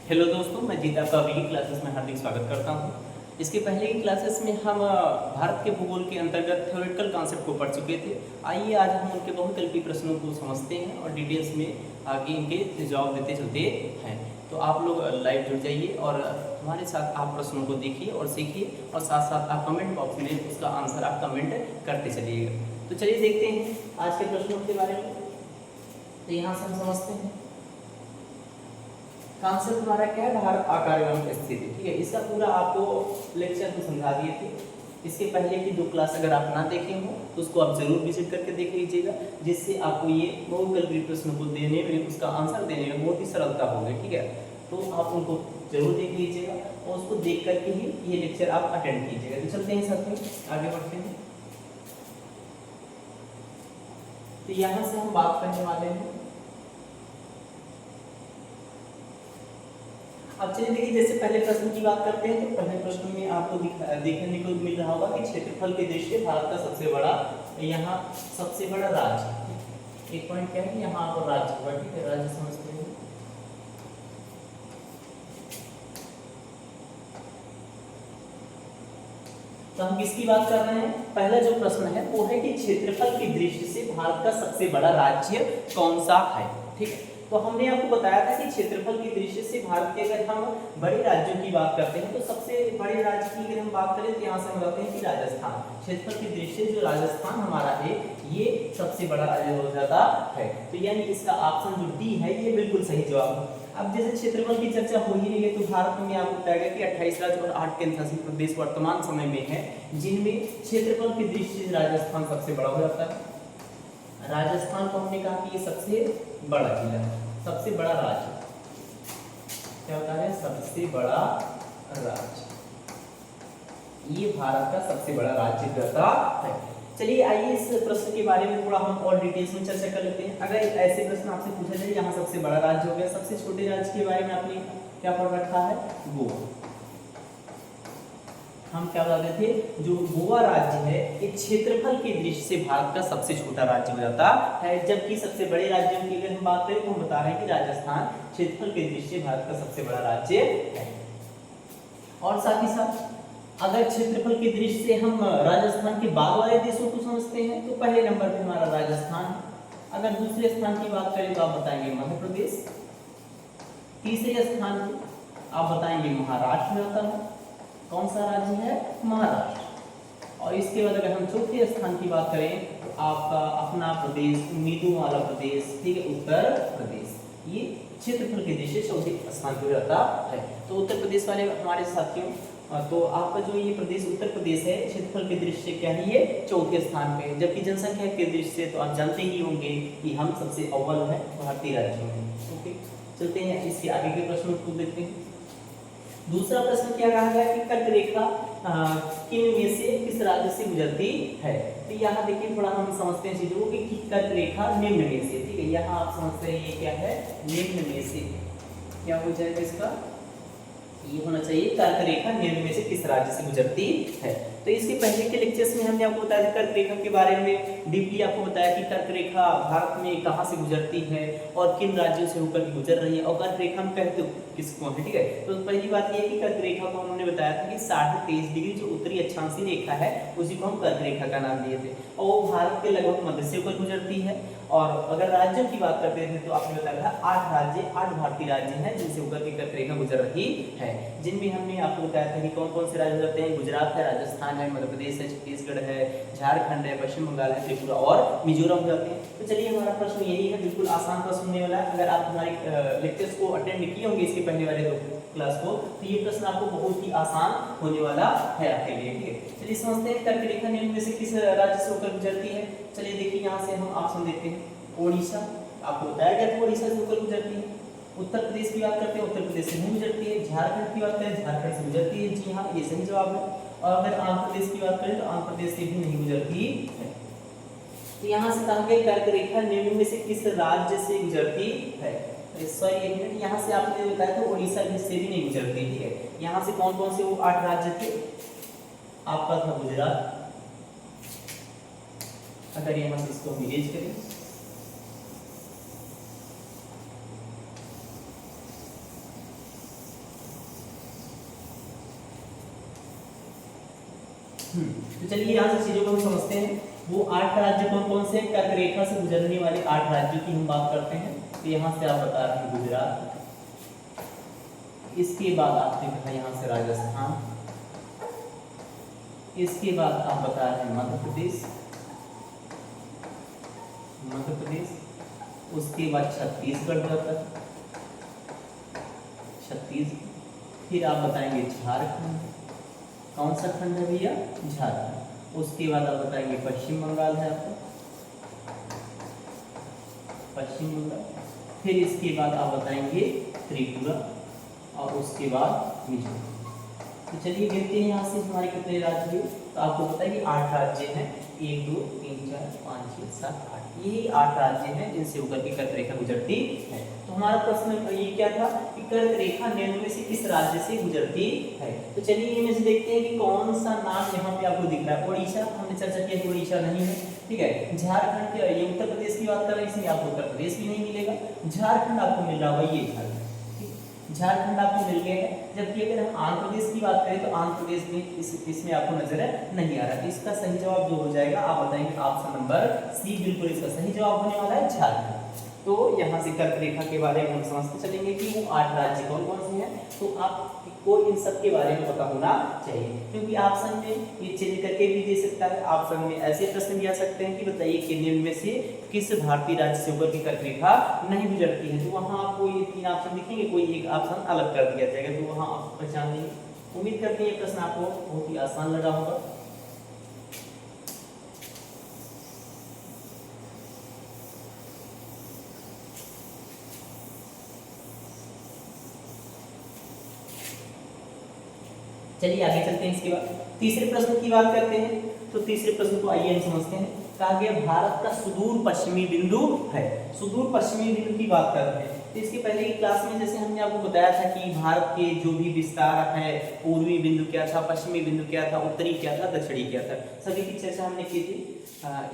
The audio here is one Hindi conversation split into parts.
हेलो दोस्तों, मैं जीत आपका अगली क्लासेस में हार्दिक स्वागत करता हूं। इसके पहले की क्लासेस में हम भारत के भूगोल के अंतर्गत थ्योरेटिकल कॉन्सेप्ट को पढ़ चुके थे। आइए आज हम उनके बहुविकल्पी प्रश्नों को समझते हैं और डिटेल्स में आगे इनके जवाब देते चलते हैं। तो आप लोग लाइव जुड़ जाइए और हमारे साथ आप प्रश्नों को देखिए और सीखिए, और साथ साथ आप कमेंट बॉक्स में उसका आंसर आप कमेंट करते चलिएगा। तो चलिए देखते हैं आज के प्रश्नों के बारे में। तो यहाँ से हम समझते हैं कॉन्सेप्ट हमारा क्या है, भारत आकार एवं स्थिति। ठीक है, इसका पूरा आपको लेक्चर में समझा दिए थे। इसके पहले की 2 क्लास अगर आप ना देखे हो तो उसको आप जरूर विजिट करके देख लीजिएगा, जिससे आपको ये बहुविकल्पी प्रश्न को देने में, उसका आंसर देने में बहुत ही सरलता होगी। ठीक है, तो आप उनको जरूर देख लीजिएगा और उसको देख करके ही ये लेक्चर आप अटेंड कीजिएगा। तो चलते हैं साथ में आगे बढ़ते हैं। तो यहाँ से हम बात करने वाले हैं। अब चलिए देखिए, जैसे पहले प्रश्न की बात करते हैं तो पहले प्रश्न में आपको देखने को मिल रहा होगा कि क्षेत्रफल के दृष्टि से भारत का सबसे बड़ा, यहाँ सबसे बड़ा राज्य। एक पॉइंट क्या है, यहाँ पर राज्य होगा। ठीक है, राज्य समझते हैं। तो हम किसकी बात कर रहे हैं? पहला जो प्रश्न है वो है कि क्षेत्रफल की दृष्टि से भारत का सबसे बड़ा राज्य कौन सा है। ठीक है, तो हमने आपको बताया था कि क्षेत्रफल की दृष्टि से भारत के अगर हम बड़े राज्यों की बात करते हैं तो सबसे बड़े राज्य की अगर हम बात करें तो यहाँ से हम कहते हैं कि राजस्थान। क्षेत्रफल की दृष्टि से जो राजस्थान हमारा है ये सबसे बड़ा राज्य हो जाता है। तो यानी इसका ऑप्शन जो डी है ये बिल्कुल सही जवाब है। अब जैसे क्षेत्रफल की चर्चा हो ही रही है तो भारत में आपको बताया कि 28 राज्य और 8 केंद्रशासित प्रदेश वर्तमान समय में है, जिनमें क्षेत्रफल की दृष्टि से राजस्थान सबसे बड़ा हो जाता है। राजस्थान को हमने कहा कि ये सबसे बड़ा जिला है, सबसे बड़ा राज्य क्या होता है, सबसे बड़ा राज्य, ये भारत का सबसे बड़ा राज्य कहता है। चलिए आइए इस प्रश्न के बारे में थोड़ा हम और डिटेल्स में चर्चा कर लेते हैं। अगर ऐसे प्रश्न आपसे पूछा जाए, यहाँ सबसे बड़ा राज्य हो गया, सबसे छोटे राज्य के बारे में आपने क्या पढ़ रखा है, गोवा। हम क्या बताते थे, जो गोवा राज्य है ये क्षेत्रफल की दृष्टि से भारत का सबसे छोटा राज्य हो जाता है, जबकि सबसे बड़े राज्यों की अगर हम बात करें तो हम बता रहे हैं कि राजस्थान क्षेत्रफल की दृष्टि से भारत का सबसे बड़ा राज्य है। और साथ ही साथ अगर क्षेत्रफल की दृष्टि से हम राजस्थान के बाद वाले देशों को समझते हैं तो पहले नंबर पे हमारा राजस्थान। अगर दूसरे स्थान की बात करें तो आप बताएंगे मध्य प्रदेश। तीसरे स्थान पे आप बताएंगे महाराष्ट्र आता है। कौन सा राज्य है, महाराष्ट्र। और इसके बाद अगर हम चौथे स्थान की बात करें तो आपका अपना प्रदेश, उम्मीदों वाला प्रदेश, ठीक है, उत्तर प्रदेश, ये क्षेत्रफल की दृष्टि से चौथे स्थान पर रहता है। तो उत्तर प्रदेश वाले हमारे साथियों, तो आपका जो ये प्रदेश उत्तर प्रदेश है क्षेत्रफल की दृष्टि से क्या है, ये चौथे स्थान पे है, जबकि जनसंख्या की दृष्टि से तो आप जानते ही होंगे कि हम सबसे अव्वल है भारतीय राज्यों में। ओके, चलते हैं इसके आगे के प्रश्नों को देखते हैं। दूसरा प्रश्न क्या कहा गया कि कर्क रेखा किन में से किस राज्य से गुजरती है। तो यहाँ देखिए थोड़ा हम समझते हैं चीजों को कि कर्क रेखा निम्न में से, ठीक है, यहाँ आप समझते हैं ये क्या है, निम्न में से क्या हो जाएगा, इसका ये होना चाहिए कर्क रेखा निम्न में से किस राज्य से गुजरती है। तो इसके पहले के लेक्चर्स में हमने आपको बताया कर्क रेखा के बारे में डीपली आपको बताया कि कर्क रेखा भारत में कहाँ से गुजरती है और किन राज्यों से होकर गुजर रही है, और कर्क रेखा हम कहते किसको है। ठीक है, तो पहली बात ये है कि कर्क रेखा को हमने बताया था कि 23.5 डिग्री जो उत्तरी अक्षांशीय रेखा है उसी को हम कर्क रेखा का नाम दिए थे, और वो भारत के लगभग मध्य से होकर गुजरती है। और अगर राज्यों की बात करते थे तो आपने बताया था 8 राज्य, 8 भारतीय राज्य हैं जिनसे होकर के कर्क रेखा गुजर रही है, जिनमें हमने आपको बताया था कि कौन कौन से राज्य होते हैं, गुजरात है, राजस्थान है, मध्य प्रदेश है, छत्तीसगढ़ है, झारखंड है, पश्चिम बंगाल है, त्रिपुरा और मिजोरम हो जाते हैं। तो चलिए हमारा प्रश्न यही है, बिल्कुल आसान प्रश्न होने वाला है। अगर आप हमारे लेक्चर्स को अटेंड किए होंगे इसके पहले वाले 2 क्लास को, तो ये प्रश्न आपको बहुत ही आसान होने वाला है आपके लिए। ठीक है, चलिए समझते हैं कर्क रेखा निम्न में से किस राज्य से होकर गुजरती है। चलिए देखिए यहाँ से हम ऑप्शन देते हैं, ओडिशा, आपको बताया गया था ओडिशा से होकर गुजरती है। उत्तर प्रदेश की बात करते हैं, उत्तर प्रदेश से नहीं गुजरती है। झारखंड की बात करें, झारखंड से गुजरती है, जी हाँ ये सही जवाब है। और अगर आंध्र प्रदेश की बात करें तो आंध्र प्रदेश से भी नहीं गुजरती है। तो यहाँ से कहा गया कर्क रेखा निम्न में से किस राज्य से गुजरती है। सॉरी एक मिनट, यहाँ से आपने बताया था उड़ीसा से भी नहीं गुजरती। ठीक है, यहाँ से कौन कौन से वो 8 राज्य थे, आपका था गुजरात। अगर यहाँ से इसको इरेज करें, तो चलिए यहाँ से चीजों को हम समझते हैं। वो 8 राज्य कौन कौन से, कर्क रेखा से गुजरने वाले 8 राज्यों की हम बात करते हैं। तो यहाँ से आप बता रहे हैं गुजरात, इसके बाद आपने कहा यहाँ से राजस्थान, इसके बाद आप बता रहे हैं मध्य प्रदेश, उसके बाद छत्तीसगढ़ जाता है, छत्तीसगढ़, फिर आप बताएंगे झारखंड, कौन सा खंड है भैया, झारखंड। उसके बाद आप बताएंगे पश्चिम बंगाल है आपका, पश्चिम बंगाल, फिर इसके बाद आप बताएंगे त्रिपुरा, और उसके बाद मिजोरम। तो चलिए गिनते हैं यहाँ से हमारे कितने राज्य हुए। तो आपको पता है कि 8 राज्य हैं, 1 2 3 4 5 6 7 8, ये 8 राज्य हैं जिनसे होकर के कर्क रेखा गुजरती है। तो हमारा प्रश्न ये क्या था कि कर्क रेखा निम्न में से किस राज्य से गुजरती है। तो चलिए इनमें से देखते हैं कि कौन सा नाम यहाँ पे आपको दिख रहा है। उड़ीसा, हमने चर्चा किया कि उड़ीसा नहीं है, ठीक है। झारखंड के, ये उत्तर प्रदेश की बात कर रहे हैं, इसमें आपको उत्तर प्रदेश भी नहीं मिलेगा। झारखंड आपको मिल रहा होगा, ये झारखंड, झारखंड आपको मिल गए हैं। जबकि अगर हम आंध्र प्रदेश की बात करें तो आंध्र प्रदेश में इसमें आपको नजर नहीं आ रहा। तो इसका सही जवाब जो हो जाएगा, आप बताएंगे ऑप्शन नंबर सी, बिल्कुल इसका सही जवाब होने वाला है झारखंड। तो यहाँ से कर्क रेखा के बारे में हम समझते चलेंगे कि वो 8 राज्य कौन कौन से हैं। तो आपको इन सब के बारे में पता होना चाहिए, क्योंकि ऑप्शन में ये चेंज करके भी दे सकता है। ऑप्शन में ऐसे प्रश्न भी आ सकते हैं कि बताइए कि निम्न में से किस भारतीय राज्य से होकर के कर्क रेखा नहीं गुजरती है। तो वहाँ आपको ये 3 ऑप्शन दिखेंगे, कोई एक ऑप्शन अलग कर दिया जाएगा, तो वहाँ आप पहचान लेंगे। उम्मीद करते हैं ये प्रश्न आपको बहुत ही आसान लगा होगा। चलिए आगे चलते हैं। इसके बाद तीसरे प्रश्न की बात करते हैं। तो तीसरे प्रश्न को आइए हम समझते हैं। कहा गया भारत का सुदूर पश्चिमी बिंदु है। सुदूर पश्चिमी बिंदु की बात करते हैं। तो इसके पहले की क्लास में जैसे हमने आपको बताया था कि भारत के जो भी विस्तार है, पूर्वी बिंदु क्या था, पश्चिमी बिंदु क्या था, उत्तरी क्या था, दक्षिणी क्या था, सभी की चर्चा हमने की थी।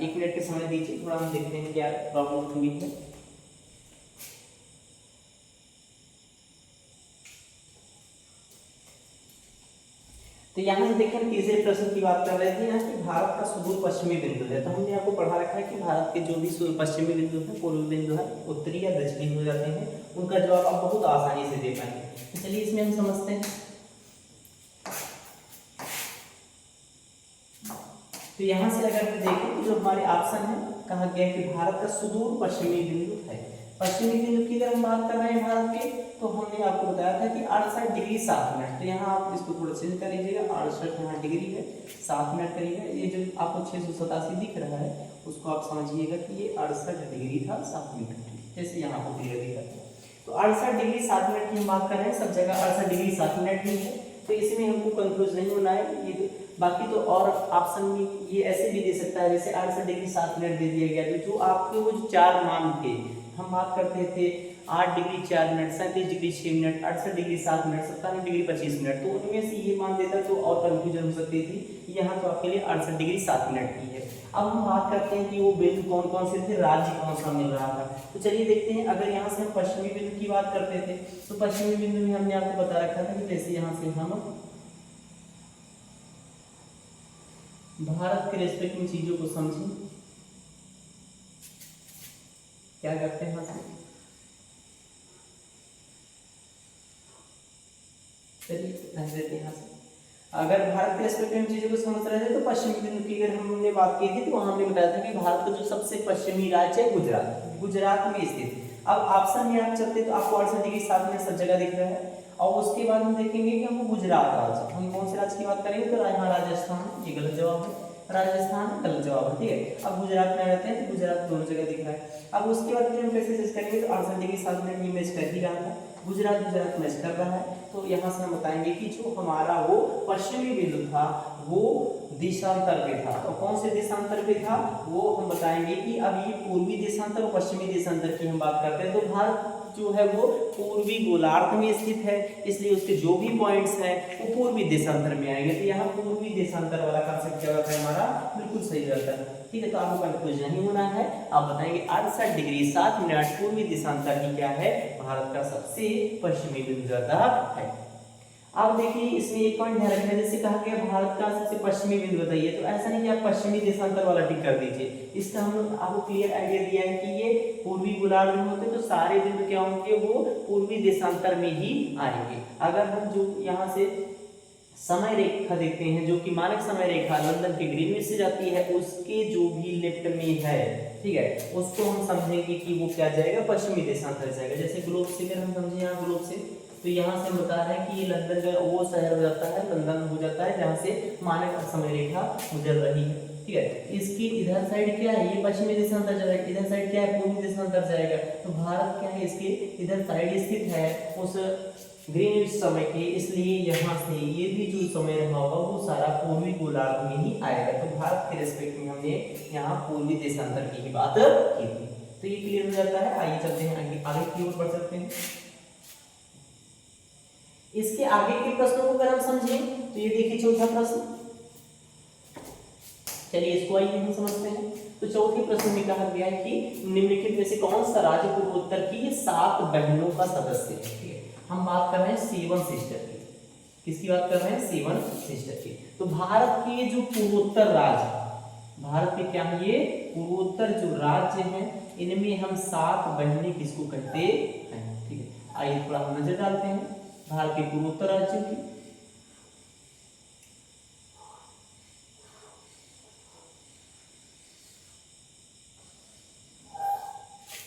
1 मिनट के समय दीजिए, थोड़ा हम देखते हैं क्या प्रॉब्लम हुई है। तो यहाँ से देखिए हम तीसरे प्रश्न की बात कर रहे थे, यहाँ की भारत का सुदूर पश्चिमी बिंदु है। तो हमने आपको पढ़ा रखा है कि भारत के जो भी पश्चिमी बिंदु है, पूर्वी बिंदु है, उत्तरी या दक्षिणी हो जाते हैं, उनका जवाब आप बहुत आसानी से दे पाएंगे। तो चलिए इसमें हम समझते हैं। तो यहाँ से अगर हम देखें तो जो हमारे ऑप्शन है, कहा गया कि भारत का सुदूर पश्चिमी बिंदु है। पश्चिमी बिंदु की अगर हम बात कर रहे हैं भारत के, तो हमने आपको बताया था कि 68 डिग्री 7 मिनट। तो यहाँ आप इसको थोड़ा चेंज कर लीजिएगा, 68 यहाँ डिग्री है, 7 मिनट करिएगा। ये जो आपको 687 दिख रहा है, उसको आप समझिएगा कि ये 68 डिग्री था 7 मिनट, जैसे यहाँ को क्लियर दिख रहा है। तो 68 डिग्री 7 मिनट की हम बात कर रहे हैं, सब जगह 68 डिग्री 7 मिनट ही है। तो इसमें हमको कंफ्यूज नहीं होना है। ये बाकी तो और ऑप्शन में ये ऐसे भी दे सकता है, जैसे 68 डिग्री 7 मिनट दे दिया गया। तो जो आपके वो जो 4 मान थे, हम बात करते थे 8 degree 4 minute, 37 degree 6 minute, 68 degree 7 minute, 57 degree 25 minute, तो उनमें से ये मान देता तो और कंफ्यूजन हो सकती थी। यहाँ तो आपके लिए 68 डिग्री 7 मिनट की है। अब हम बात करते हैं कि वो बिंदु कौन कौन से थे, राज्य कौन सा मिल रहा था। तो चलिए देखते हैं। अगर यहाँ से हम पश्चिमी बिंदु की बात करते थे, तो पश्चिमी बिंदु में हमने आपको बता रखा था कि जैसे यहाँ से हम भारत के रेस्पेक्ट में चीजों को समझें, क्या करते हैं यहाँ से। चलिए यहाँ से अगर भारत के रेस्पेक्ट में चीजों को समझ रहे थे, तो पश्चिमी बिंदु की अगर हमने बात की थी, तो वहां हमने बताया था कि भारत का जो सबसे पश्चिमी राज्य है गुजरात, गुजरात में स्थित। अब ऑप्शन में आप चलते तो आपको 68 डिग्री 7 मिनट सब जगह दिख रहा है। और उसके बाद हम देखेंगे कि हमको गुजरात राज्य, हम कौन से राज्य की बात करेंगे, तो यहाँ राजस्थान, ये गलत जवाब है, राजस्थान गलत जवाब है, ठीक है। अब गुजरात में रहते हैं, तो गुजरात दोनों जगह दिख रहा है। अब उसके बाद हम कैसे चेक करेंगे, तो 68 डिग्री 7 मिनट ये मैच कर ही रहा था, गुजरात गुजरात मैच कर रहा है। तो यहाँ से हम बताएंगे कि जो हमारा वो पश्चिमी बिंदु था, वो देशांतर पे था। तो कौन से देशांतर पे था, वो हम बताएंगे कि अब ये पूर्वी देशांतर और पश्चिमी देशांतर की हम बात करते हैं। तो भारत जो है वो पूर्वी गोलार्ध में स्थित है, इसलिए उसके जो भी पॉइंट्स हैं वो पूर्वी देशांतर में आएंगे। तो यहाँ पूर्वी देशांतर वाला कांसेप्ट क्या होता है हमारा, बिल्कुल सही रहता है, ठीक है। तो आपको कंफ्यूज नहीं होना है, आप बताएंगे 68 डिग्री 7 मिनट पूर्वी देशांतर ही क्या है, भारत का सबसे पश्चिमी बिंदु रहता है। अब देखिए इसमें एक पॉइंट ध्यान रखना है, जैसे कहा गया भारत का सबसे पश्चिमी बिंदु बताइए, तो ऐसा नहीं कि आप पश्चिमी देशांतर वाला टिक कर दीजिए, इसका हम लोग आपको क्लियर आइडिया दिया है कि ये पूर्वी गोलार्ध में होते, तो सारे बिंदु क्या होंगे, वो पूर्वी देशांतर में ही आएंगे। अगर हम जो यहाँ से समय रेखा देखते हैं, जो कि मानक समय रेखा लंदन के ग्रीनविच से जाती है, उसके जो भी लेफ्ट में है, ठीक है, उसको हम समझेंगे कि वो क्या जाएगा, पश्चिमी देशांतर जाएगा। जैसे ग्लोब से अगर हम समझे यहाँ ग्लोब से, तो यहाँ से हम बता रहे हैं कि ये लंदन का वो शहर हो जाता है, लंदन हो जाता है जहाँ से मानक समय रेखा गुजर रही है, ठीक है। इसकी इधर साइड क्या है, ये पश्चिमी देशांतर जाएगा, इधर साइड क्या है, पूर्वी देशांतर जाएगा। तो भारत क्या है, इसके इधर साइड स्थित है उस ग्रीनविच समय के, इसलिए यहाँ से ये भी जो समय रहा होगा वो सारा पूर्वी गोलार्ध में ही आएगा। तो भारत के रेस्पेक्ट में हमने यहाँ पूर्वी देशांतर की ही बात की थी। तो ये क्लियर हो जाता है। आइए चलते हैं आगे की ओर बढ़ सकते हैं। इसके आगे के प्रश्नों को अगर हम समझें तो ये देखिए चौथा प्रश्न, चलिए इसको आइए हम समझते हैं। तो चौथे प्रश्न में कहा गया है कि निम्नलिखित में से कौन सा राज्य पूर्वोत्तर की 7 बहनों का सदस्य है, ठीक है। हम बात कर रहे हैं सेवन सिस्टर की, किसकी बात कर रहे हैं, सेवन सिस्टर की। तो भारत के जो पूर्वोत्तर राज्य, भारत के क्या है, ये पूर्वोत्तर जो राज्य हैं, इनमें हम 7 बहनें किसको कहते हैं, ठीक है। आइए थोड़ा हम नजर डालते हैं भारत के पूर्वोत्तर राज्यों की।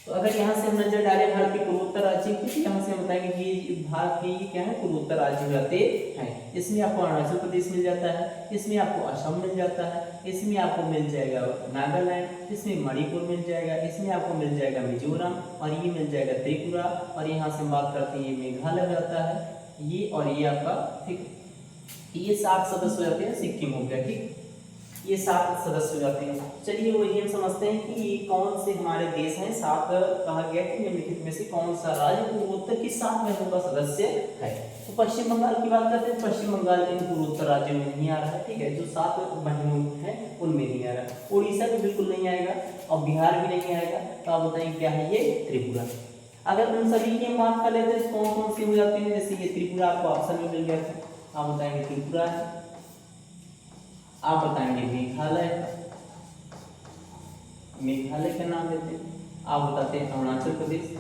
तो अगर यहाँ से हम नजर डालें भारत के पूर्वोत्तर राज्यों की, तो यहाँ से हम बताएंगे कि भारत के ये क्या है, पूर्वोत्तर राज्य हो जाते हैं। इसमें आपको अरुणाचल प्रदेश मिल जाता है, इसमें आपको असम मिल जाता है, इसमें आपको मिल जाएगा नागालैंड, इसमें मणिपुर मिल जाएगा, इसमें आपको मिल जाएगा मिजोरम, और ये मिल जाएगा त्रिपुरा, और यहाँ से हम बात करते हैं ये मेघालय जाता है, ये और ये आपका, ठीक, ये 7 सदस्य हो जाते हैं। सिक्किम हो गया, ठीक, ये 7 सदस्य हो जाते हैं। चलिए वही हम समझते हैं कि ये कौन से हमारे देश हैं, 7 कहा गया कि निम्नलिखित में से कौन सा राज्य पूर्वोत्तर की 7 बहनों का सदस्य है। तो पश्चिम बंगाल की बात करते हैं, पश्चिम बंगाल इन पूर्वोत्तर राज्यों में नहीं आ रहा है, ठीक है, जो 7 बहनों हैं उनमें नहीं आ रहा है। उड़ीसा भी बिल्कुल नहीं आएगा और बिहार भी नहीं आएगा। तो आप बताएंगे क्या है, ये त्रिपुरा। अगर उन सभी की हम बात कर लेते हैं कौन कौन सी हो जाती है, जैसे ये त्रिपुरा आपको ऑप्शन में मिल गया था, आप बताएंगे त्रिपुरा है, आप बताएंगे मेघालय, मेघालय का नाम लेते हैं, आप बताते हैं अरुणाचल प्रदेश,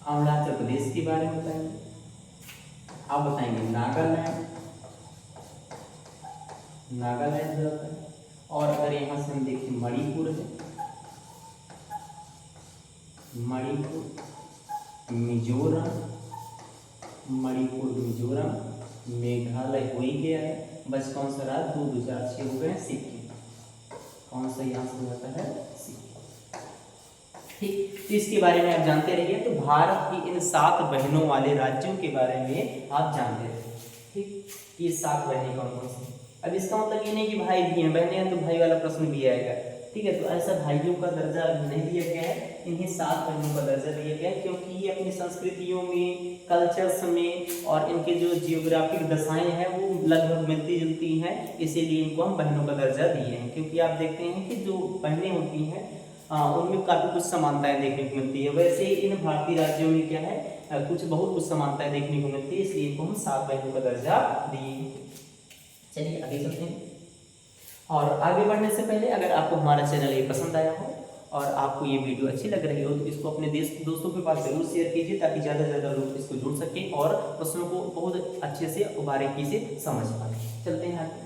अरुणाचल प्रदेश के बारे में बताएंगे, आप बताएंगे नागालैंड, नागालैंड जाता है, और अगर यहाँ से हम देखें मणिपुर है, मणिपुर, मिजोरम, मणिपुर मिजोरम, मेघालय हो ही गया है, बस कौन सा रहा, 2 2 4 6 हो गए, सिक्किम, कौन सा यहाँ से हो जाता है, सिक्किम, ठीक। तो इसके बारे में आप जानते रहिए। तो भारत की इन 7 बहनों वाले राज्यों के बारे में आप जानते रहिए, ठीक। ये 7 बहनें कौन कौन सी। अब इसका मतलब ये नहीं कि भाई भी हैं, बहनें हैं तो भाई वाला प्रश्न भी आएगा, ठीक है। तो ऐसा भाइयों का दर्जा नहीं दिया गया है, इन्हें 7 बहनों का दर्जा दिया गया है, क्योंकि ये अपनी संस्कृतियों में, कल्चर्स में और इनके जो जियोग्राफिक दशाएं हैं वो लगभग मिलती जुलती हैं, इसीलिए इनको हम बहनों का दर्जा दिए हैं। क्योंकि आप देखते हैं कि जो बहनें होती हैं उनमें काफ़ी कुछ समानताएं देखने को मिलती है। वैसे इन भारतीय राज्यों में क्या है, कुछ बहुत कुछ समानताएं देखने को मिलती है, इसलिए इनको हम 7 बहनों का दर्जा दिए। चलिए आगे चलते हैं। और आगे बढ़ने से पहले अगर आपको हमारा चैनल ये पसंद आया हो और आपको ये वीडियो अच्छी लग रही हो, तो इसको अपने दोस्तों के पास जरूर शेयर कीजिए, ताकि ज़्यादा से ज़्यादा लोग इसको जुड़ सकें और प्रश्नों को बहुत अच्छे से बारीकी से समझ पाए। चलते हैं आगे।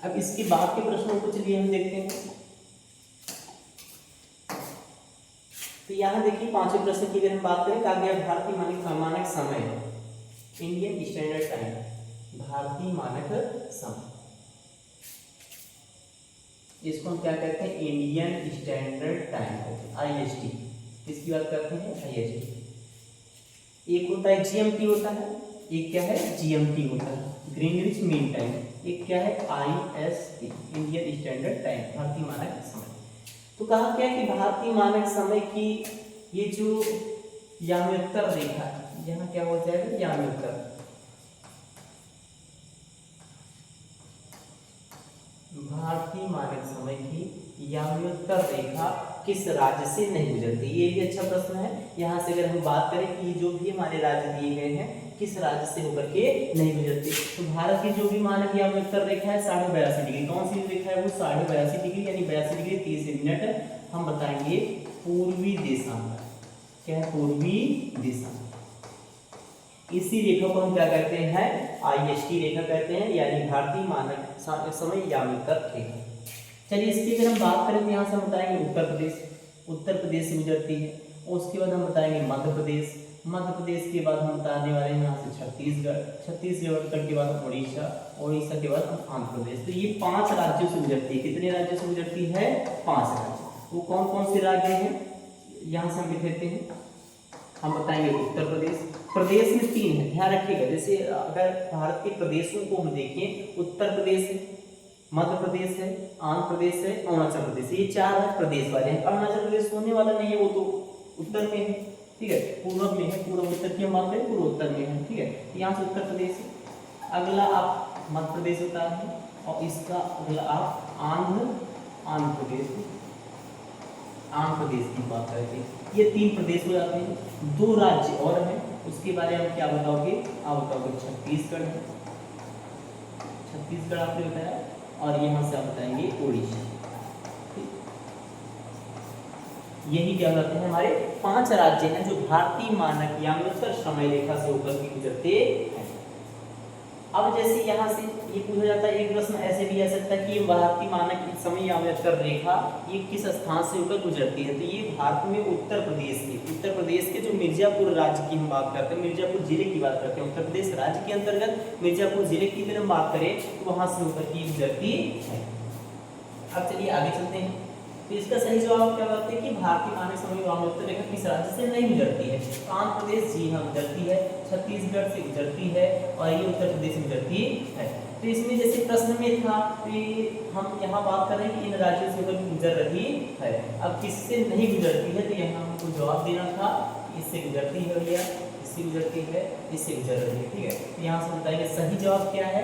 अब इसके बाद के प्रश्नों को चलिए हम देखते हैं। तो यहाँ देखिए 5वें प्रश्न की अगर हम बात करें, कहा गया भारतीय मानक समय, इंडियन स्टैंडर्ड टाइम, भारतीय मानक समय, इसको हम क्या कहते हैं, इंडियन स्टैंडर्ड टाइम, IST। किसकी बात करते हैं, IST। एक होता है GMT होता है, एक क्या है, GMT होता है, ग्रीनविच मीन टाइम। एक क्या है, IST, इंडियन स्टैंडर्ड टाइम, भारतीय मानक समय। तो कहा क्या कि भारतीय मानक समय की ये जो याम्योत्तर रेखा है, यहाँ क्या हो जाएगा, याम्योत्तर, भारतीय मानक समय की याम्योत्तर रेखा किस राज्य से नहीं गुजरती? ये भी अच्छा प्रश्न है। यहाँ से अगर हम बात करें कि जो भी हमारे राज्य दिए गए हैं किस राज्य से होकर के नहीं गुजरते, तो भारत की जो भी मानक या उत्तर रेखा है 82.5 डिग्री, कौन सी रेखा है वो 82.5 डिग्री यानी 82 डिग्री 30 मिनट हम बताएंगे पूर्वी दिशा में। क्या है? पूर्वी दिशा। इसी रेखा को हम क्या कहते हैं? IST रेखा कहते हैं, यानी भारतीय मानक समय यामित रेखा। चलिए इसकी अगर हम बात करें तो यहाँ से हम बताएंगे उत्तर प्रदेश से गुजरती है। उसके बाद हम बताएंगे मध्य प्रदेश के बाद हम बताने वाले हैं यहाँ से छत्तीसगढ़ के बाद उड़ीसा के बाद आंध्र प्रदेश। तो ये 5 राज्यों से गुजरती है। कितने राज्यों से गुजरती है? 5 राज्य। वो कौन कौन से राज्य हैं यहाँ से हम लिख लेते हैं। हम बताएंगे उत्तर प्रदेश में 3 है, ध्यान रखिएगा। जैसे अगर भारत के प्रदेशों को हम देखें, उत्तर प्रदेश है, मध्य प्रदेश है, आंध्र प्रदेश है, अरुणाचल प्रदेश, ये 4 प्रदेश वाले हैं। अरुणाचल प्रदेश होने वाला नहीं है, वो तो उत्तर में है, ठीक है, पूर्व में है, पूर्व उत्तर की हम बात करें पूर्व उत्तर में है, ठीक है। यहाँ से उत्तर प्रदेश है, अगला आप मध्य प्रदेश होता है और इसका अगला आप आंध्र प्रदेश की बात करते हैं। ये 3 प्रदेश हो जाते हैं। 2 राज्य और हैं, उसके बारे में क्या बताओगे? आप बताओगे छत्तीसगढ़ है, छत्तीसगढ़ आपने बताया, और यहाँ से आप बताएंगे उड़ीसा। यही क्या कहते हैं? हमारे 5 राज्य हैं जो भारतीय मानक यामित समय रेखा से होकर के गुजरते हैं। अब जैसे यहाँ से ये पूछा जाता है, एक प्रश्न ऐसे भी आ सकता है कि भारतीय मानक समय यामित रेखा ये किस स्थान से होकर गुजरती है? तो ये भारत में उत्तर प्रदेश के जो मिर्जापुर राज्य की हम बात करते हैं, मिर्जापुर जिले की बात करते हैं, उत्तर प्रदेश राज्य के अंतर्गत मिर्जापुर जिले की अगर हम बात करें तो वहां से होकर के गुजरती है। अब चलिए आगे चलते हैं। तो इसका सही जवाब क्या बताते हैं कि भारतीय मानक समय यामित रेखा किस राज्य से नहीं गुजरती है? आंध्र प्रदेश जी हाँ गुजरती है, छत्तीसगढ़ से गुजरती है, और ये उत्तर प्रदेश से गुजरती है। तो इसमें जैसे प्रश्न में था कि हम यहाँ बात कर रहे हैं कि इन राज्यों से होकर गुजर रही है। अब किससे नहीं गुजरती है? तो यहाँ हमको जवाब देना था, इससे गुजरती है भैया, इससे गुजरती है, इससे गुजर रही है, ठीक है। तो यहाँ से बताइए सही जवाब क्या है?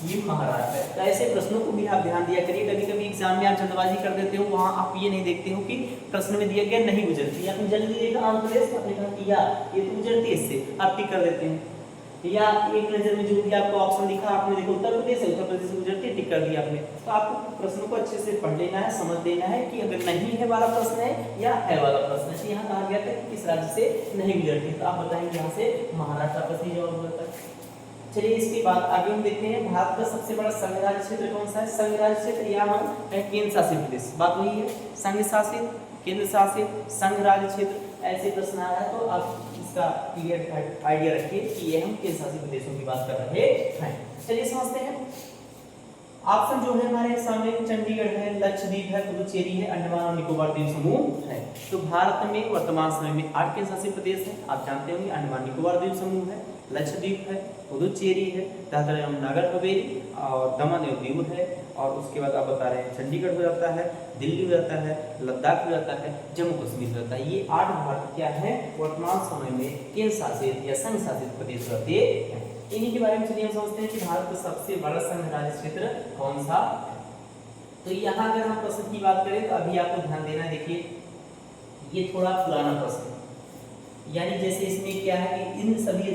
ये महाराष्ट्र है। तो ऐसे प्रश्नों को भी आप ध्यान दिया करिए। कभी कभी एग्जाम में आप जल्दबाजी कर देते हो, वहाँ आप ये नहीं देखते हो कि प्रश्न में दिया गया नहीं गुजरती, आपने जल्दी देखा आंध्र प्रदेश, आपने कहा कि यार ये तो गुजरती है, इससे आप टिक कर देते हैं। या एक नजर में जो भी आपको ऑप्शन दिखा, आपने देखा उत्तर प्रदेश से गुजरती है, टिक कर दिया आपने। तो आपको प्रश्नों को अच्छे से पढ़ लेना है, समझ लेना है कि अगर नहीं है वाला प्रश्न है या है वाला प्रश्न है। यहाँ कहा गया था कि किस राज्य से नहीं गुजरती, तो आप बताएंगे यहाँ से महाराष्ट्र का सही जवाब होता है। चलिए इसके बाद आगे हम देखते हैं भारत का सबसे बड़ा संघ राज्य क्षेत्र कौन सा है? संघ राज्य क्षेत्र या हम केंद्र शासित प्रदेश, बात वही है, संघ शासित, केंद्र शासित, संघ राज्य क्षेत्र, ऐसे प्रश्न आया है तो आप इसका क्लियर आइडिया रखिए कि ये हम केंद्र शासित प्रदेशों की बात कर रहे हैं। चलिए समझते हैं। ऑप्शन जो है हमारे सामने चंडीगढ़ है, लक्षद्वीप है, पुदुचेरी है, अंडमान और निकोबार द्वीप समूह है। तो भारत में वर्तमान समय में 8 केंद्र शासित प्रदेश है, आप जानते होंगे। अंडमान निकोबार द्वीप समूह है, लक्षद्वीप है, पुदुचेरी है, दादरा एवं नगर हवेली और दमन एवं दीव है, और उसके बाद आप बता रहे हैं चंडीगढ़ हो जाता है, दिल्ली हो जाता है, लद्दाख हो जाता है, जम्मू कश्मीर हो जाता है। ये 8 भारत क्या है वर्तमान समय में केंद्र शासित या संघ शासित प्रदेश होते हैं। इन्हीं के बारे में चलिए हम समझते हैं कि भारत का सबसे बड़ा संघ राज्य क्षेत्र कौन सा है। तो यहाँ अगर हम प्रश्न की बात करें तो अभी आपको ध्यान देना है। देखिए ये थोड़ा पुराना प्रश्न, यानी जैसे इसमें क्या है कि इन सभी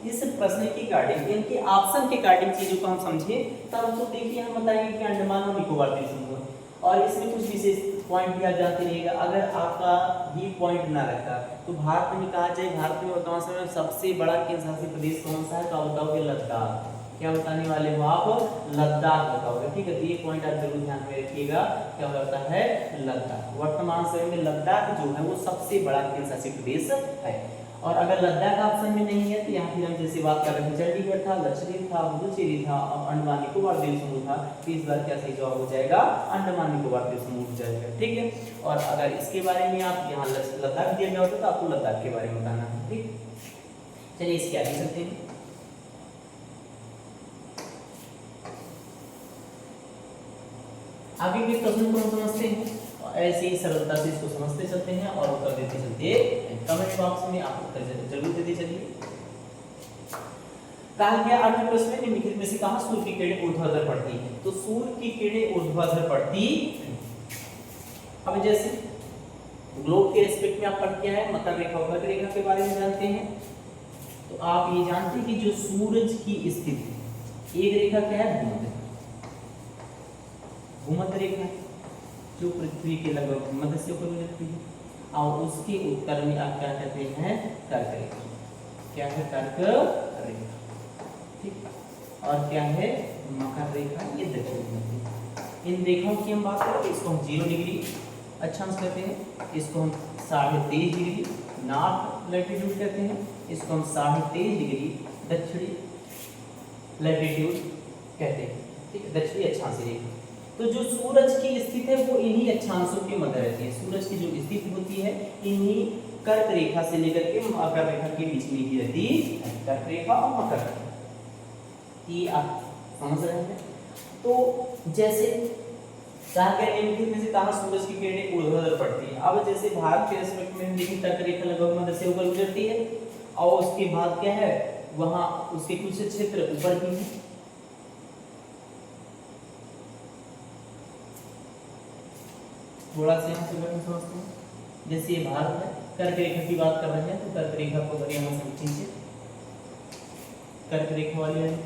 इस प्रश्न के अकॉर्डिंग, इनके ऑप्शन के अकॉर्डिंग चीजों को हम समझे तब तो देखिए हम बताएंगे कि अंडमान और निकोबार द्वीप समूह, और इसमें कुछ विशेष पॉइंट भी आप जानते रहिएगा। अगर आपका ये पॉइंट ना रहता तो भारत में कहा जाए, भारत में वर्तमान समय में सबसे बड़ा केंद्र शासित प्रदेश कौन सा है? तो आप बताओगे लद्दाख। क्या बताने वाले हो आप? लद्दाख बताओगे, ठीक है। तो ये पॉइंट आप जरूर ध्यान में रखिएगा, क्या होता है? लद्दाख। वर्तमान समय में लद्दाख जो है वो सबसे बड़ा केंद्र शासित प्रदेश है। और अगर लद्दाख ऑप्शन में नहीं है तो यहाँ फिर हम जैसे बात कर रहे थे चंडीगढ़ था, लक्षद्वीप था, पुदुचेरी था और अंडमान निकोबार द्वीप समूह था। तो इस बार क्या सही जवाब हो जाएगा? अंडमान निकोबार द्वीप समूह हो जाएगा, ठीक है। और अगर इसके बारे में आप यहाँ लद्दाख दिया गया होता तो आपको लद्दाख के बारे में बताना है, ठीक। चलिए इसके आगे चलते हैं। आगे के प्रश्न को हम समझते हैं, ऐसे ही सरलता से इसको समझते चलते हैं और उत्तर देते चलते हैं। कमेंट बॉक्स में आप उत्तर जरूर देते चलिए। कहा गया 8वें प्रश्न में निम्नलिखित में से कहां सूर्य की किरणें ऊर्ध्वाधर पड़ती है? तो सूर्य की किरणें ऊर्ध्वाधर पड़ती। अब जैसे ग्लोब के रिस्पेक्ट में आप पढ़ के आए, मकर रेखा और कर्क रेखा के बारे में जानते हैं। तो आप ये जानते हैं कि जो सूरज की स्थिति, एक रेखा क्या है, भूमध्य, भूमध्य रेखा जो पृथ्वी के लगभग मध्य से ऊपर गुजरती है, और उसके उत्तर में आप क्या कहते हैं, कर्क रेखा। क्या है, कर्क रेखा, ठीक। और क्या है, मकर रेखा, ये दक्षिण में। इन रेखाओं की हम बात करें, इसको हम 0 डिग्री अक्षांश कहते हैं, इसको हम 23.5 डिग्री नॉर्थ लैटिट्यूड कहते हैं, इसको हम 23.5 डिग्री दक्षिणी लैटिट्यूड कहते हैं, ठीक है, दक्षिणी अक्षांश रेखा। तो जो सूरज की स्थिति है वो इन्हीं अक्षांशों के मध्य रहती है। सूरज की जो स्थिति होती है इन्हीं कर्क रेखा से लेकर के मकर रेखा के बीच में ही रहती है, कर्क रेखा और मकर रेखा, ये आप समझ रहे हैं। तो जैसे निम्नलिखित में से कहाँ सूरज की किरणें ऊर्ध्वाधर पड़ती है। अब जैसे भारत के रिस्पेक्ट में देखिए कर्क रेखा लगभग मध्य से ऊपर गुजरती है, और उसके बाद क्या है, वहां उसके कुछ क्षेत्र ऊपर भी है। थोड़ा सा यहाँ से समझते हैं, जैसे ये भारत है, कर्क रेखा की बात कर रहे हैं, तो कर्क रेखा को अगर यहाँ से खींचे, कर्क रेखा वाली है,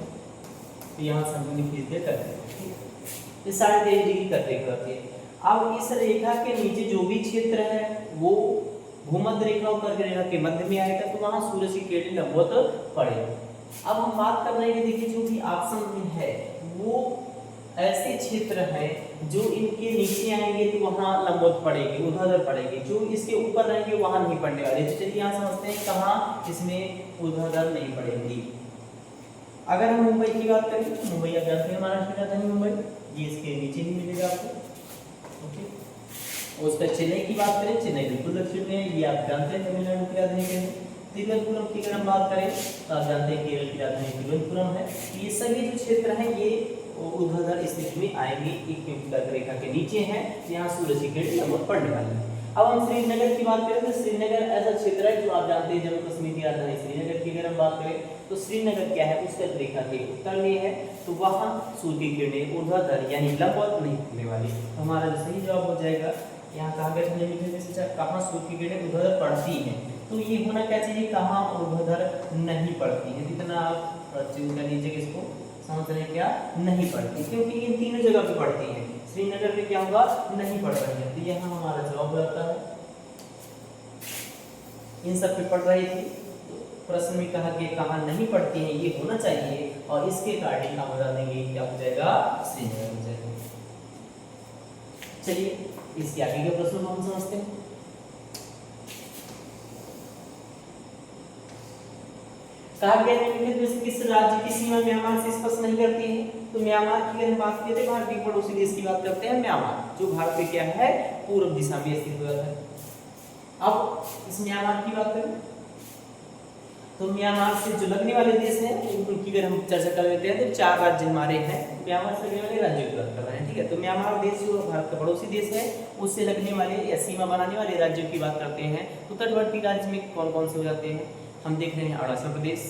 तो यहाँ से हमने खींच दिया कर्क रेखा, ये 23.5 डिग्री कर्क रेखा होती है। अब इस रेखा के नीचे जो भी क्षेत्र है वो भूमध्य रेखा और कर्क रेखा के मध्य में आएगा, तो वहां सूरज की किरणें लंबवत पड़ेगी। अब हम बात कर रहे हैं कि देखिए जो भी ऑप्शन में है वो ऐसे क्षेत्र हैं जो इनके नीचे आएंगे तो वहां लंबवत पड़ेगी, ऊर्ध्वाधर पड़ेगी, जो इसके ऊपर रहेंगे वहां नहीं पड़ने वाले। तो चलिए यहाँ समझते हैं कहाँ इसमें ऊर्ध्वाधर नहीं पड़ेंगी। अगर हम मुंबई की बात करें तो मुंबई आप जानते हैं महाराष्ट्र की राजधानी मुंबई, ये इसके नीचे ही मिलेगा आपको, ओके। और उसका चेन्नई की बात करें, चेन्नई बिल्कुल दक्षिण में है, ये आप जानते हैं तमिलनाडु की राजधानी है। तिरुवनंतपुरम की अगर हम बात करें तो आप जानते हैं केरल की राजधानी तिरुवनंतपुरम है। ये सभी जो क्षेत्र हैं ये ऊर्ध्वाधर स्थिति में आएंगे, क्योंकि कर्क रेखा के नीचे हैं, यहाँ सूरज की किरण लंबवत पड़ने वाली है। अब हम श्रीनगर की बात करें तो श्रीनगर ऐसा क्षेत्र है जो आप जानते हैं जम्मू कश्मीर की राजधानी श्रीनगर की अगर हम बात करें तो श्रीनगर क्या है, उस कर्क रेखा के उत्तर में है, तो वहां सूर्य की किरणें ऊर्ध्वाधर यानी लंबवत नहीं होने वाली। तो हमारा जो सही जवाब हो जाएगा, यहाँ कहा गया कहाँ सूर्य की किरणें ऊर्ध्वाधर पड़ती हैं, तो ये होना क्या चाहिए, कहाँ ऊर्ध्वाधर नहीं पड़ती है। जितना आप चेंज कर लीजिए इसको, समझ रहे हैं क्या, नहीं पड़ती, क्योंकि इन तीनों जगह पे पड़ती है। श्रीनगर में क्या होगा, नहीं पड़ रही है, तो यहाँ हमारा जवाब रहता है। इन सब पे पड़ रही थी, प्रश्न में कहा कि कहाँ नहीं पड़ती है, ये होना चाहिए, और इसके अकॉर्डिंग हम बता देंगे क्या हो जाएगा, श्रीनगर हो जाएगा। चलिए इसके आगे के प्रश्न को हम समझते हैं। कहा गया है किस राज्य की सीमा म्यांमार से स्पर्श नहीं करती है, तो म्यांमार की अगर बात करें तो भारत के पड़ोसी देश की बात करते हैं म्यांमार, जो भारत में क्या है, पूर्व दिशा में स्थित हुआ है। अब इस म्यांमार की बात करें तो म्यांमार से जो लगने वाले देश हैं उनकी अगर हम चर्चा कर लेते हैं तो 4 राज्य हमारे हैं, म्यांमार से लगने वाले राज्यों की बात कर रहे हैं, ठीक है। तो म्यांमार देश जो भारत का पड़ोसी देश है उससे लगने वाले या सीमा बनाने वाले राज्यों की बात करते हैं। तो तटवर्ती राज्य में कौन कौन से हो जाते हैं, हम देख रहे हैं अरुणाचल प्रदेश,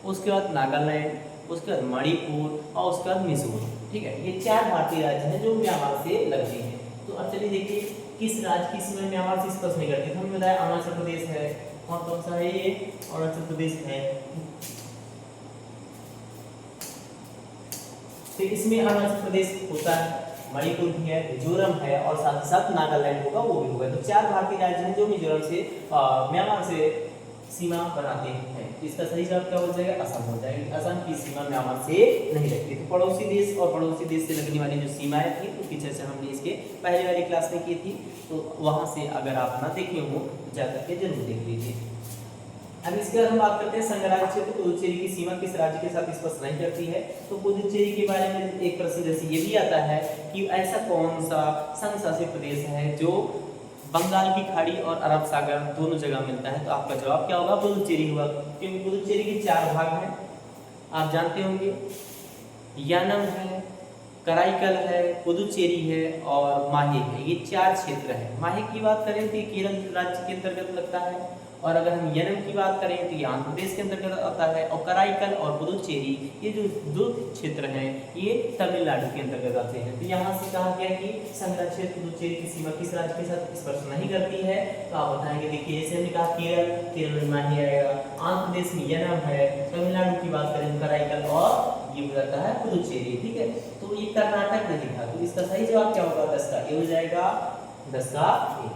उसके बाद नागालैंड, उसके बाद मणिपुर और उसके बाद मिजोरम, ठीक है। ये 4 भारतीय राज्य हैं जो म्यांमार से लगते हैं। तो अब चलिए देखिए किस राज्य की सीमा म्यांमार से स्पर्श नहीं करती, तो हमने बताया अरुणाचल प्रदेश है, और कौन सा है ये, अरुणाचल प्रदेश है, तो इसमें अरुणाचल प्रदेश होता है, मणिपुर भी है, मिजोरम है, और साथ ही साथ नागालैंड होगा, वो भी होगा। तो 4 भारतीय राज्य हैं जो मिजोरम से म्यांमार से सीमा बनाते हैं। इसका सही जवाब क्या हो जाएगा, असम हो जाएगा। असम की सीमा म्यांमार से नहीं लगती। तो पड़ोसी देश और पड़ोसी देश से लगने वाली जो सीमाएं थी उसकी चर्चा हमने इसके पहले वाली क्लास में की थी, तो वहां से अगर आप ना देखे हो तो जाकर के जरूर देख लीजिए। अब इसके बाद हम बात करते हैं संघराज्य क्षेत्र पुदुचेरी की सीमा किस राज्य के साथ स्पर्श नहीं करती है। तो पुदुचेरी के बारे में एक प्रश्न जैसे ये भी आता है कि ऐसा कौन सा संघ शासित प्रदेश है जो बंगाल की खाड़ी और अरब सागर दोनों जगह मिलता है, तो आपका जवाब क्या होगा, पुदुचेरी होगा। क्योंकि पुदुचेरी के 4 भाग हैं, आप जानते होंगे, यानम है, कराईकल है, पुदुचेरी है और माहे है, ये 4 क्षेत्र है। माहे की बात करें तो केरल राज्य के अंतर्गत लगता है, और अगर हम यनम की बात करें तो ये आंध्र प्रदेश के अंतर्गत आता है, और कराईकल और पुदुचेरी ये जो दो क्षेत्र हैं ये तमिलनाडु के अंतर्गत आते हैं। तो यहाँ से कहा गया कि संग्रह क्षेत्र पुदुचेरी की सीमा किस राज्य के साथ स्पर्श नहीं करती है, तो आप बताएंगे। देखिए जैसे हमने कहा केरल, केरल में माही आएगा, आंध्र प्रदेश में यनम है, तमिलनाडु की बात करें कराईकल और ये हो जाता है पुदुचेरी। ठीक है, तो ये कर्नाटक नहीं था, तो इसका सही जवाब क्या होगा? 10 का ए हो जाएगा, 10 का ए।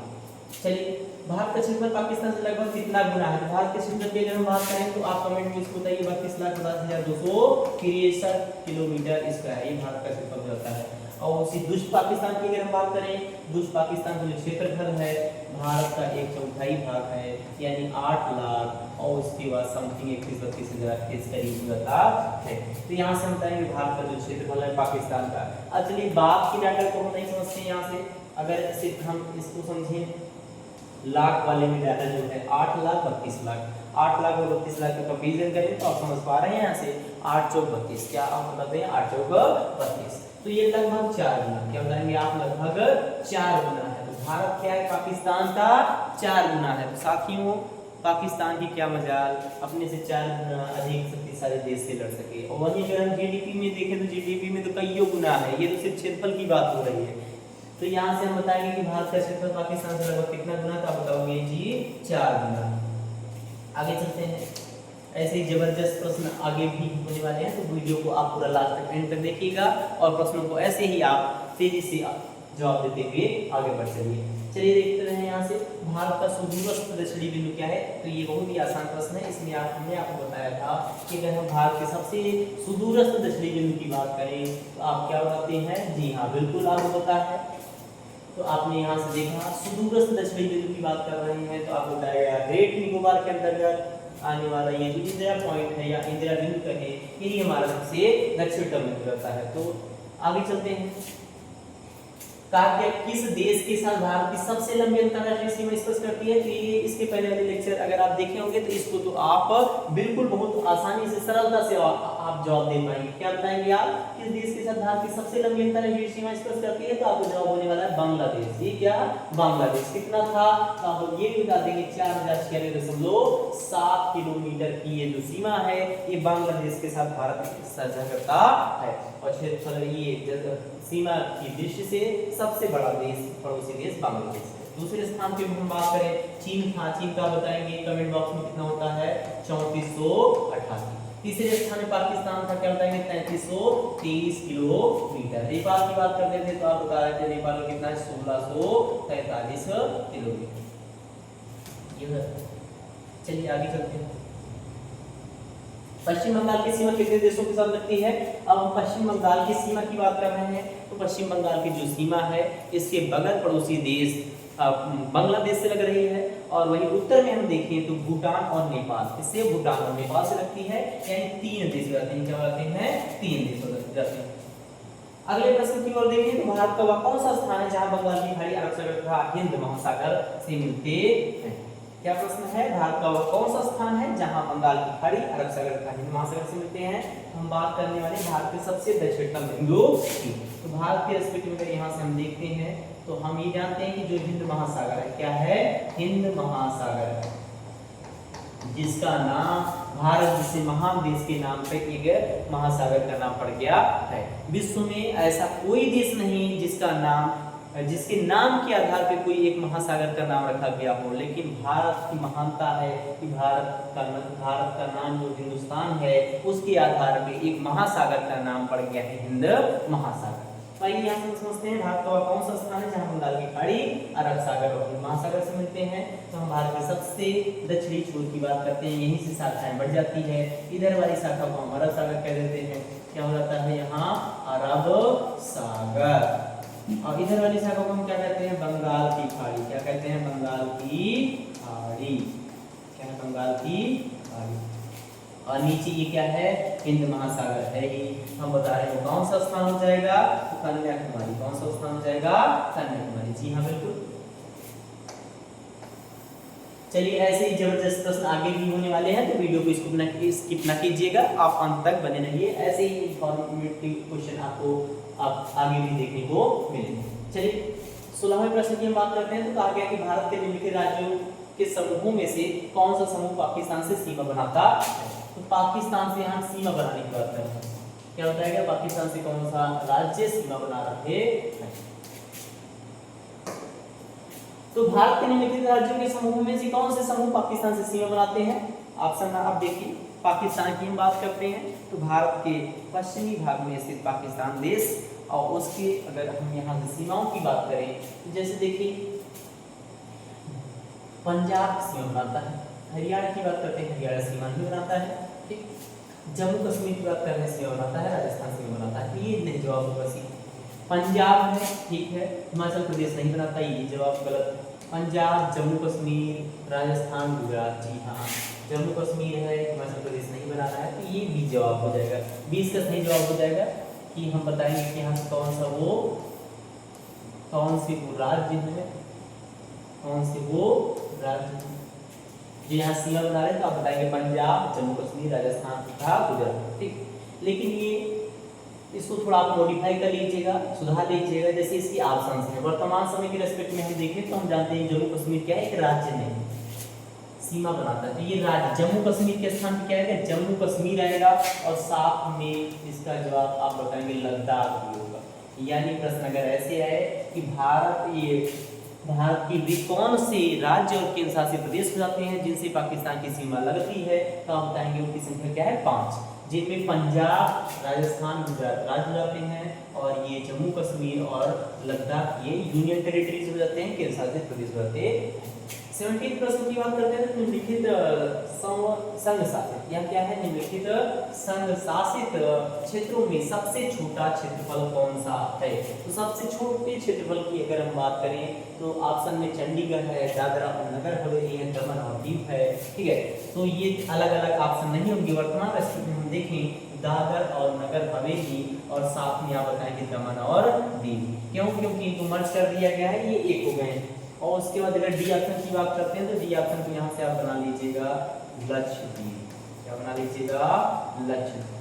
चलिए भारत का क्षेत्रफल पाकिस्तान से लगभग कितना गुना है? भारत के क्षेत्रफल की अगर हम बात करें तो आप कमेंट में इसको बताइए। 32,50,263 किलोमीटर स्क्वायर ये भारत का क्षेत्रफल होता है। और उसी दुष्ट पाकिस्तान की अगर हम बात करें, दुष्ट पाकिस्तान का जो क्षेत्रफल है भारत का 1/4 भाग है, यानी 8 लाख, और उसके बाद समथिंग 31-32 हजार के करीब होता है। तो यहाँ से हम बताएंगे भारत का जो क्षेत्रफल है पाकिस्तान का। अब चलिए बात की डाटा को हम नहीं समझते यहाँ से, अगर सिर्फ हम इसको समझें लाख वाले में डाटा जो है 8,32,00,000, 8 लाख और 32 लाख का कंपेरिजन करें तो आप समझ पा रहे हैं यहाँ से 8 चौक 32, क्या आप बताते हैं 8 चौक 32, तो ये लगभग 4 गुना, क्या बताएंगे आप? लगभग 4 गुना है। तो भारत क्या है? पाकिस्तान का 4 गुना है। तो साथियों पाकिस्तान की क्या मजाल अपने से 4 गुना अधिक शक्तिशाली देश से लड़ सके। और वहीं अगर हम जीडीपी में देखें तो जीडीपी में तो कईयों गुना है, ये तो सिर्फ क्षेत्रफल की बात हो रही है। तो यहाँ से हम बताएंगे कि भारत का क्षेत्रफल पाकिस्तान से लगभग कितना गुना, तो आप बताओगे जी 4 गुना। आगे चलते हैं, ऐसे ही जबरदस्त प्रश्न आगे भी होने वाले हैं, तो वीडियो को आप पूरा लास्ट तक एंड तक देखिएगा और प्रश्नों को ऐसे ही आप तेजी से जवाब देते हुए आगे बढ़ चलिए। चलिए देखते हैं यहाँ से भारत का सुदूरस्थ दक्षिणी बिंदु क्या है। तो ये बहुत ही आसान प्रश्न है, इसमें हमने आपको बताया था कि अगर हम भारत के सबसे सुदूरस्थ दक्षिणी बिंदु की बात करें तो आप क्या बताते हैं? जी हाँ बिल्कुल आपको पता है। तो आपने यहाँ से देखा सुदूरस्थ दक्षिणी बिंदु की बात कर रहे हैं, तो आपको बताया ग्रेट निकोबार के अंतर्गत आने वाला ये जो इंदिरा पॉइंट है या इंदिरा बिंदु कहे, ये हमारा सबसे दक्षिणतम बिंदु रहता है। तो आगे चलते हैं, कहा गया किस देश के साथ भारत की सबसे लंबी अंतरराष्ट्रीय सीमा स्पर्श करती है। तो ये इसके पहले वाले लेक्चर अगर आप देखे होंगे तो इसको तो आप बिल्कुल बहुत आसानी से सरलता से आप जवाब दे पाएंगे। क्या बताएंगे आप? किस देश के साथ भारत की सबसे लंबी अंतरराष्ट्रीय सीमा स्पर्श करती है, तो आपको जवाब होने वाला है बांग्लादेश। ये क्या? बांग्लादेश। कितना था? तो आप ये भी बता देंगे 4096.7 किलोमीटर की ये जो सीमा है ये बांग्लादेश के साथ भारत साझा करता है। और क्षेत्रफल ये सीमा की दृष्टि से सबसे बड़ा देश पड़ोसी देश बांग्लादेश है। दूसरे स्थान पे हम बात करें चीन था, चीन का बताएंगे कमेंट बॉक्स में कितना होता है? 3488। तीसरे स्थान पे पाकिस्तान था, क्या बताएंगे? 3323 किलोमीटर। नेपाल की बात करते थे तो आप बता रहे थे नेपाल में कितना है? 1643 किलोमीटर। चलिए आगे चलते हैं, पश्चिम बंगाल की सीमा कितने देशों के साथ लगती है? अब हम पश्चिम बंगाल की सीमा की बात कर रहे हैं, तो पश्चिम बंगाल की जो सीमा है इसके बगल पड़ोसी देश बांग्लादेश से लग रही है, और वहीं उत्तर में हम देखें तो भूटान और नेपाल, इससे भूटान और नेपाल से लगती है, यानी 3 देश हो जाते हैं। क्या होते हैं? 3 देश हो जाते हैं। अगले प्रश्न की ओर देखें तो भारत का वह कौन सा स्थान है जहां बंगाल की खाड़ी, अरब सागर तथा हिंद महासागर से मिलते हैं? क्या प्रश्न है? भारत का वह कौन सा स्थान है जहां बंगाल की खाड़ी, अरब सागर तथा हिंद महासागर से मिलते हैं? हम बात करने वाले भारत के सबसे दक्षिणतम बिंदु की। तो भारत के रेस्पेक्ट में यहाँ से हम देखते हैं तो हम ये जानते हैं कि जो हिंद महासागर है, क्या है? हिंद महासागर, जिसका नाम भारत जैसे महान देश के नाम पे एक महासागर का नाम पड़ गया है। विश्व में ऐसा कोई देश नहीं जिसके नाम के आधार पे कोई एक महासागर का नाम रखा गया हो, लेकिन भारत की महानता है कि भारत का नाम जो हिंदुस्तान है उसके आधार पे एक महासागर का नाम पड़ गया है हिंद महासागर। तो आइए यहाँ से समझते हैं भारत का कौन सा स्थान है जहाँ बंगाल की खाड़ी, अरब सागर और हिंद महासागर से मिलते हैं। तो हम भारत के सबसे दक्षिणी छोर की बात करते हैं, यहीं से शाखाएं बढ़ जाती है। इधर वाली शाखा को हम अरब सागर कह देते हैं। क्या हो जाता है यहाँ? अरब सागर। और इधर वाली शाखा को हम क्या कहते हैं? बंगाल की खाड़ी। क्या कहते हैं? बंगाल की खाड़ी। क्या है? बंगाल की खाड़ी। और नीचे ये क्या है? हिंद महासागर है ही। हम बता रहे हैं कौन सा स्थान हो जाएगा? तो कन्याकुमारी। कौन सा स्थान हो जाएगा? कन्याकुमारी। जी हाँ बिल्कुल। चलिए ऐसे ही जबरदस्त प्रश्न आगे भी होने वाले हैं, तो वीडियो को स्किप ना कीजिएगा, आप अंत तक बने रहिए। ऐसे ही इंफॉर्मेटिव क्वेश्चन आपको आप आगे भी देखने को मिलेंगे। चलिए 16वें प्रश्न की हम बात करते हैं। तो कहा गया कि भारत के निम्नलिखित राज्यों के समूहों में से कौन सा समूह पाकिस्तान से सीमा बनाता है? तो पाकिस्तान से हम सीमा बनाने की बात कर रहे हैं, क्या बताएगा पाकिस्तान से कौन सा राज्य सीमा बना रहे हैं? तो भारत के निम्नलिखित राज्यों के समूह में से कौन से समूह पाकिस्तान से सीमा बनाते हैं? ऑप्शन आप देखिए, पाकिस्तान की हम बात करते हैं तो भारत के पश्चिमी भाग में स्थित पाकिस्तान देश, और उसके अगर हम यहाँ से सीमाओं की बात करें तो जैसे देखिए पंजाब सीमा बनाता है, हरियाणा की बात करते हैं हरियाणा सीमा ही बनाता है, ठीक। जम्मू कश्मीर की बात करने सीमा बनाता है, राजस्थान सीमा बनाता है, ये नहीं जवाब होगा सी। पंजाब है, ठीक है, हिमाचल प्रदेश नहीं बनाता, ये जवाब गलत। पंजाब, जम्मू कश्मीर, राजस्थान, गुजरात, जी हाँ जम्मू कश्मीर है, हिमाचल प्रदेश नहीं बनाना है, तो ये भी जवाब हो जाएगा। 20 का सही जवाब हो जाएगा कि हम बताएंगे कि यहाँ से कौन सा वो कौन सी वो राज्य है, कौन सी वो राज्य जो यहाँ सीमा बना रहे, तो आप बताएंगे पंजाब, जम्मू कश्मीर, राजस्थान तथा गुजरात, ठीक। लेकिन ये इसको थोड़ा आप मॉडिफाई कर लीजिएगा, सुधार लीजिएगा। जैसे इसकी ऑप्शंस है, वर्तमान समय के रेस्पेक्ट में हम देखें तो हम जानते हैं जम्मू कश्मीर क्या है, एक राज्य नहीं सीमा बनाता है, तो ये राज्य जम्मू कश्मीर के स्थान पे क्या आएगा, जम्मू कश्मीर आएगा, और साथ में इसका जवाब आप बताएंगे लद्दाख भी होगा। यानी प्रश्न अगर ऐसे आए कि भारत के वे कौन से राज्य और केंद्र शासित प्रदेश हो जाते हैं जिनसे पाकिस्तान की सीमा लगती है, तो आप बताएंगे उनकी संख्या क्या है 5, जिनमें पंजाब, राजस्थान, गुजरात राज्य हो जाते हैं, और ये जम्मू कश्मीर और लद्दाख ये यूनियन टेरिटरीज हो जाते हैं, केंद्र शासित प्रदेश हो जाते हैं। 17 प्रश्न की बात करते हैं तो निम्नलिखित संघ शासित, यह क्या है, निम्नलिखित संघ शासित क्षेत्रों में सबसे छोटा क्षेत्रफल कौन सा है? तो सबसे छोटे क्षेत्रफल की अगर हम बात करें तो ऑप्शन में चंडीगढ़ है, दादरा और नगर हवेली है, दमन और दीव है, ठीक है। तो ये अलग अलग ऑप्शन नहीं होंगे, वर्तमान स्थिति में हम देखें दादर और नगर हवेली, और साथ में आप बताएंगे दमन और दीव। क्यों? क्योंकि इनको मर्ज कर दिया गया है, ये एक हो गए। और उसके बाद अगर डी ऑप्शन की बात करते हैं तो डी ऑप्शन को यहाँ से आप बना लीजिएगा लक्षद्वीप, क्या बना लीजिएगा लक्षद्वीप।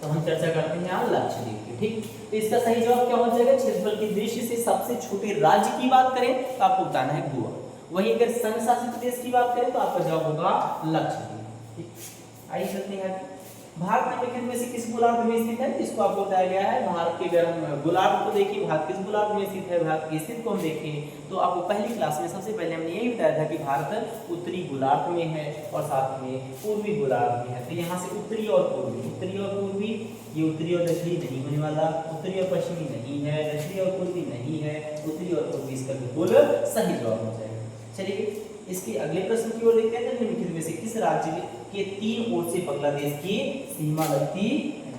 तो हम चर्चा करते हैं यहाँ लक्षद्वीप की, ठीक। तो इसका सही जवाब क्या हो जाएगा, क्षेत्रफल की दृष्टि से सबसे छोटे राज्य की बात करें तो आपको बताना है गोवा। वही अगर संघ शासित प्रदेश की बात करें तो आपका जवाब होगा लक्षद्वीप, ठीक। आइए चलते हैं भारत निम्नलिखित में से किस गोलार्ध में स्थित है, इसको आपको बताया गया है। भारत के अगर हम गोलार्ध को देखिए, भारत किस गोलार्ध में स्थित है, भारत की स्थिति को हम देखें तो आपको पहली क्लास में सबसे पहले हमने यही बताया था कि भारत उत्तरी गोलार्ध में है और साथ में पूर्वी गोलार्ध में है। तो यहाँ से उत्तरी और पूर्वी, ये उत्तरी और दक्षिणी नहीं होने वाला, उत्तरी और पश्चिमी नहीं है, दक्षिणी और पूर्वी नहीं है, उत्तरी और पूर्वी इसका बिल्कुल सही जवाब हो जाएगा। चलिए इसके अगले प्रश्न की ओर देखते हैं। निम्नलिखित में से किस राज्य के 3 ओर से बांग्लादेश की सीमा लगती है?